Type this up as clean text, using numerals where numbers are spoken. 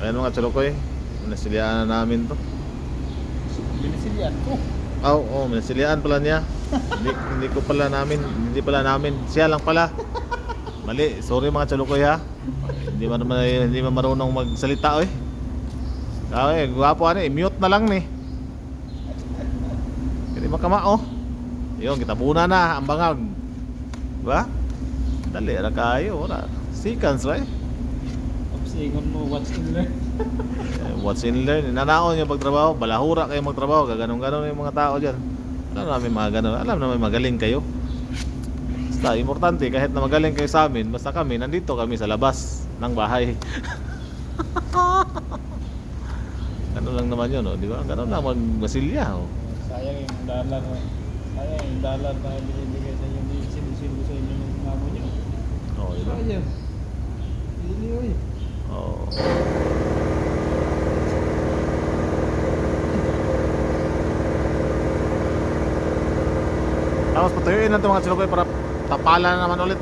Ayan mga chulukoy, minasilian na namin to. Binisilian ko. Oo, minasilian pala niya. Hindi ko pala namin, hindi pala namin. Siya lang pala. Mali, sorry mga chulukoy ha. Hindi man marunong magsalita eh. Gwapo ano eh, mute na lang ni. Hindi makamao. Yun, kita muna na ang bangag. Diba? Dali, ra kayo, ora. Seconds, right? Singon mo, what's in there? What's in learn? Nanaon yung pagtrabaho, balahura kayo magtrabaho, gaganon-ganon yung mga tao dyan. Alam namin mga ganon, alam namin magaling kayo. Basta, importante, kahit na magaling kayo sa amin, basta kami, nandito kami sa labas ng bahay. Ano lang naman yun, oh, di ba? Ganon lang magmasilya, oh. Sayang yung dollar. Sayang yung dollar na binibigay sa inyo. Sinusundo sa inyo ng mamo nyo. Oh, di ba? Sayang. Hindi oy. Oh. Tapos patuyuin na ito mga chulukoy para tapalan na naman ulit.